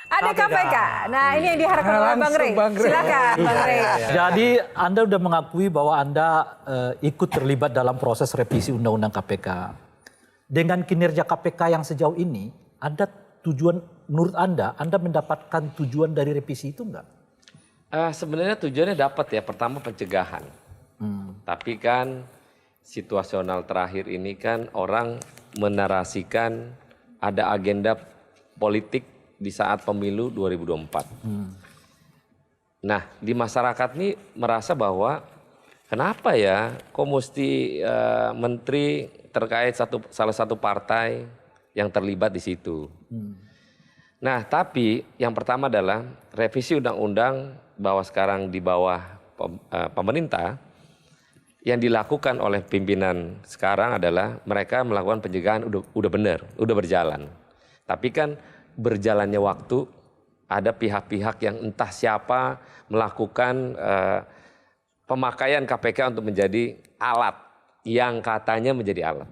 Ada KPK. Nah, ini yang diharapkan oleh Bang Rey. Silakan, Bang Rey. Jadi Anda sudah mengakui bahwa Anda ikut terlibat dalam proses revisi Undang-Undang KPK. Dengan kinerja KPK yang sejauh ini, ada tujuan menurut Anda mendapatkan tujuan dari revisi itu enggak? Sebenarnya tujuannya dapat ya. Pertama pencegahan. Tapi kan situasional terakhir ini kan orang menarasikan ada agenda politik di saat pemilu 2024. Nah, di masyarakat ini merasa bahwa kenapa ya kok mesti menteri terkait salah satu partai yang terlibat di situ. Nah, tapi yang pertama adalah revisi undang-undang bahwa sekarang di bawah pemerintah yang dilakukan oleh pimpinan sekarang adalah mereka melakukan pencegahan udah benar, udah berjalan. Tapi kan berjalannya waktu ada pihak-pihak yang entah siapa melakukan pemakaian KPK untuk menjadi alat yang katanya menjadi alat.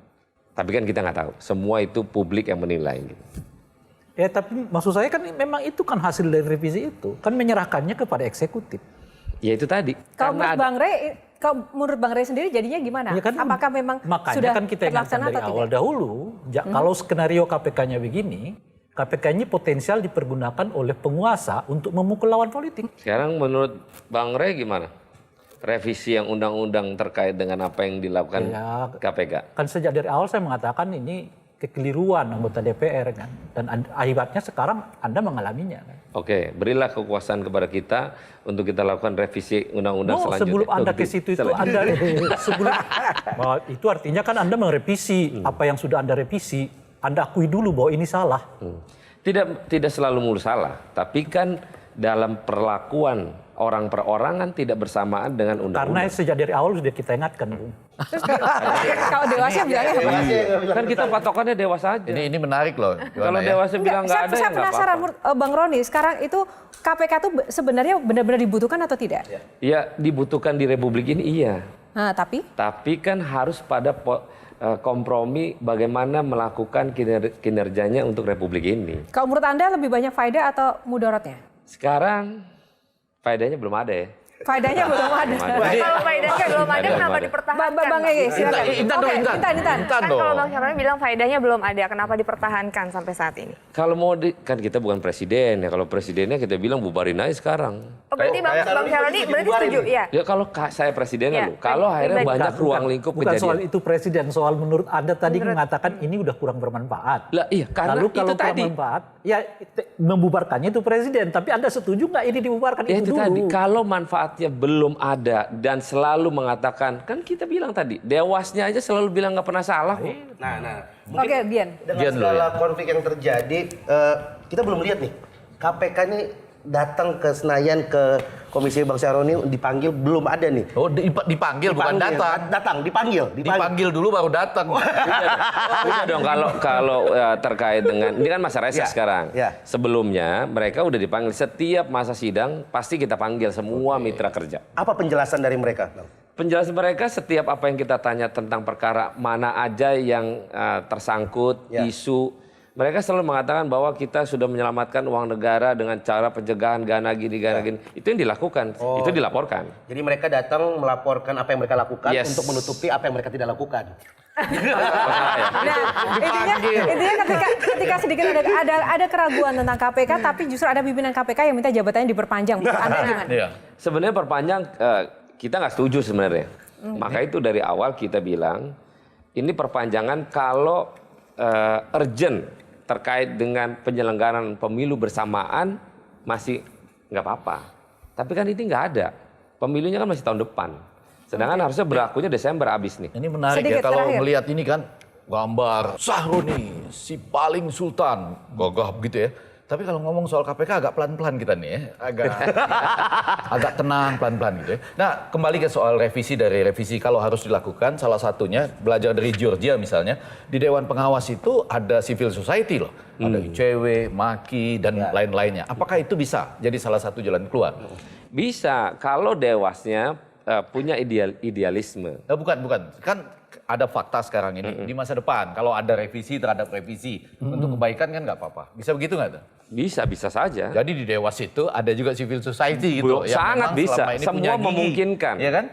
Tapi kan kita nggak tahu. Semua itu publik yang menilai. Gitu. Ya tapi maksud saya kan memang itu kan hasil dari revisi itu. Kan menyerahkannya kepada eksekutif. Ya itu tadi. Kalau menurut Bang Rey sendiri jadinya gimana? Ya kan, apakah memang makanya sudah kan kita ingatkan dari awal dahulu. Kalau skenario KPK-nya begini, KPK ini potensial dipergunakan oleh penguasa untuk memukul lawan politik. Sekarang menurut Bang Rey gimana? Revisi yang undang-undang terkait dengan apa yang dilakukan KPK. Kan sejak dari awal saya mengatakan ini kekeliruan anggota DPR kan. Dan akibatnya sekarang Anda mengalaminya kan. Oke, berilah kekuasaan kepada kita untuk kita lakukan revisi undang-undang selanjutnya. Sebelum Anda ke situ itu Anda itu artinya kan Anda merevisi apa yang sudah Anda revisi. Anda akui dulu bahwa ini salah. Tidak selalu mulu salah, tapi kan dalam perlakuan orang per orang kan tidak bersamaan dengan undang-undang. Karena sejak dari awal sudah kita ingatkan, Bung. Terus kalau dewasa bilangnya kan kita patokannya dewasa aja. Ini menarik loh. Kalau dewasa bilang nggak ada, saya penasaran, Bang Roni. Sekarang itu KPK itu sebenarnya benar-benar dibutuhkan atau tidak? Iya, dibutuhkan di Republik ini iya. Nah, tapi kan harus pada kompromi bagaimana melakukan kinerjanya untuk Republik ini. Kalau menurut Anda lebih banyak faedah atau mudaratnya? Sekarang faedahnya belum ada ya. Faedahnya belum ada. Kalau faedahnya belum ada, kenapa dipertahankan? Bang Ege, silakan. Intan Kan kalau Bang Syaroni bilang faedahnya belum ada, kenapa dipertahankan sampai saat ini? Kalau mau kan kita bukan presiden ya. Kalau presidennya kita bilang bubarin aja sekarang. Oh, berarti Bang Syaroni berarti setuju ya? Ya kalau saya presidennya loh. Kalau akhirnya banyak ruang lingkup bukan kejadian. soal itu presiden, soal menurut Anda tadi mengatakan ini udah kurang bermanfaat. Lah iya, karena lalu kalau itu tadi. Bermanfaat, ya membubarkannya itu presiden. Tapi Anda setuju nggak ini dibubarkan Ya, itu dulu? tadi. Kalau manfaatnya belum ada dan selalu mengatakan, kan kita bilang tadi, dewasnya aja selalu bilang nggak pernah salah. Nah, Oke, Dian. dengan segala konflik yang terjadi, kita belum lihat nih KPK ini datang ke Senayan ke Komisi Bang Syaroni dipanggil, belum ada nih. Oh, dipanggil bukan datang. Dipanggil dulu baru datang. Bisa dong kalau terkait dengan ini kan masa reses sekarang. Sebelumnya mereka udah dipanggil setiap masa sidang pasti kita panggil semua mitra kerja. Apa penjelasan dari mereka, Bang? Penjelasan mereka setiap apa yang kita tanya tentang perkara mana aja yang tersangkut isu. Mereka selalu mengatakan bahwa kita sudah menyelamatkan uang negara dengan cara pencegahan gana gini. Itu yang dilakukan, itu dilaporkan. Jadi mereka datang melaporkan apa yang mereka lakukan untuk menutupi apa yang mereka tidak lakukan. Nah, intinya ketika sedikit ada keraguan tentang KPK, tapi justru ada pimpinan KPK yang minta jabatannya diperpanjang. Anda gimana? Sebenarnya perpanjang kita nggak setuju sebenarnya. Maka itu dari awal kita bilang ini perpanjangan kalau urgent terkait dengan penyelenggaraan pemilu bersamaan masih nggak apa-apa. Tapi kan ini nggak ada. Pemilunya kan masih tahun depan. Sedangkan harusnya berlakunya Desember habis nih. Ini menarik Sedikit ya kalau terakhir. melihat ini kan gambar Sahroni si paling sultan, gagah begitu ya. Tapi kalau ngomong soal KPK agak pelan-pelan kita nih ya, agak tenang pelan-pelan gitu ya. Nah kembali ke soal revisi dari revisi kalau harus dilakukan salah satunya belajar dari Georgia misalnya di Dewan Pengawas itu ada civil society loh, ada ICW, MAKI dan lain-lainnya. Apakah itu bisa jadi salah satu jalan keluar? Bisa kalau dewasnya punya idealisme. Bukan kan ada fakta sekarang ini di masa depan kalau ada revisi terhadap revisi untuk kebaikan kan nggak apa-apa. Bisa begitu nggak tuh? Bisa saja. Jadi di Dewas itu ada juga civil society gitu. yang Sangat memang bisa, selama ini punya semua gigi. memungkinkan. Iya kan?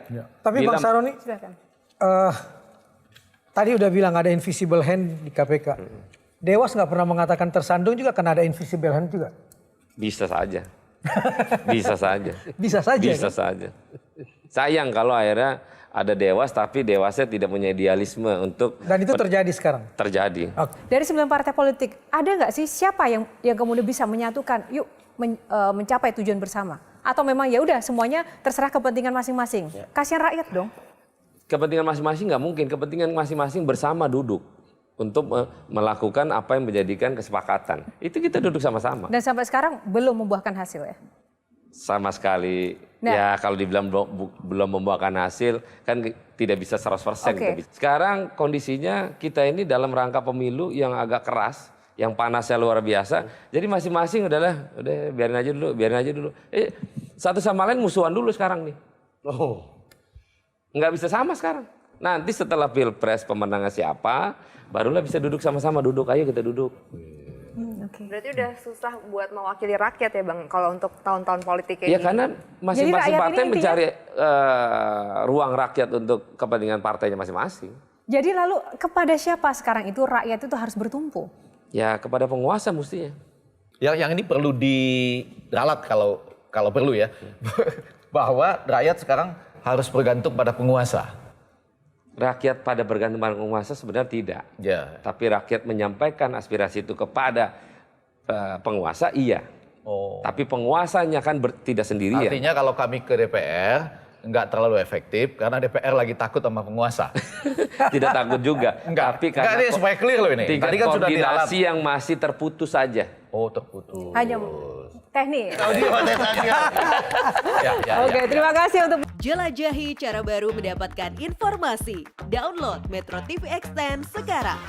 Tapi Bila- Bang Saroni, Silakan. tadi udah bilang ada invisible hand di KPK. Dewas nggak pernah mengatakan tersandung juga karena ada invisible hand juga. Bisa saja. Bisa saja. Bisa saja. Bisa kan? saja. Sayang kalau akhirnya ada Dewas tapi Dewasnya tidak punya idealisme untuk Dan itu terjadi sekarang. terjadi. Oke. Dari 9 partai politik, ada nggak sih siapa yang kemudian bisa menyatukan, yuk mencapai tujuan bersama? Atau memang ya udah semuanya terserah kepentingan masing-masing? Kasihan rakyat dong. Kepentingan masing-masing nggak mungkin. Kepentingan masing-masing bersama duduk untuk melakukan apa yang menjadikan kesepakatan. Itu kita duduk sama-sama. Dan sampai sekarang belum membuahkan hasil ya. Sama sekali. Nah. Ya kalau dibilang belum membuahkan hasil kan tidak bisa 100%. Oke. Kita bisa. Sekarang kondisinya kita ini dalam rangka pemilu yang agak keras, yang panasnya luar biasa. Jadi masing-masing udah biarin aja dulu. Satu sama lain musuhan dulu sekarang nih. Oh. Nggak bisa sama sekarang. Nanti setelah pilpres pemenangnya siapa, barulah bisa duduk sama-sama. Ayo kita duduk. Berarti udah susah buat mewakili rakyat ya Bang, kalau untuk tahun-tahun politik kayak Ya gini. karena masing-masing Jadi rakyat partai ini intinya- mencari ruang rakyat untuk kepentingan partainya masing-masing. Jadi lalu kepada siapa sekarang itu rakyat itu harus bertumpu? Ya kepada penguasa mestinya. Yang ini perlu diralat kalau perlu ya. Bahwa rakyat sekarang harus bergantung pada penguasa. Rakyat pada bergantung pada penguasa sebenarnya tidak. Ya. Tapi rakyat menyampaikan aspirasi itu kepada penguasa iya. Oh. Tapi penguasanya kan tidak sendirian. Artinya kalau kami ke DPR nggak terlalu efektif karena DPR lagi takut sama penguasa. Tidak takut juga. Enggak. Tapi Enggak, ini supaya clear loh ini. tingkat Tadi kan sudah diralat. koordinasi yang masih terputus saja. Oh, terputus. Hanya teknik. Ya. Oke, terima kasih untuk Jelajahi cara baru mendapatkan informasi. Download Metro TV Extend sekarang.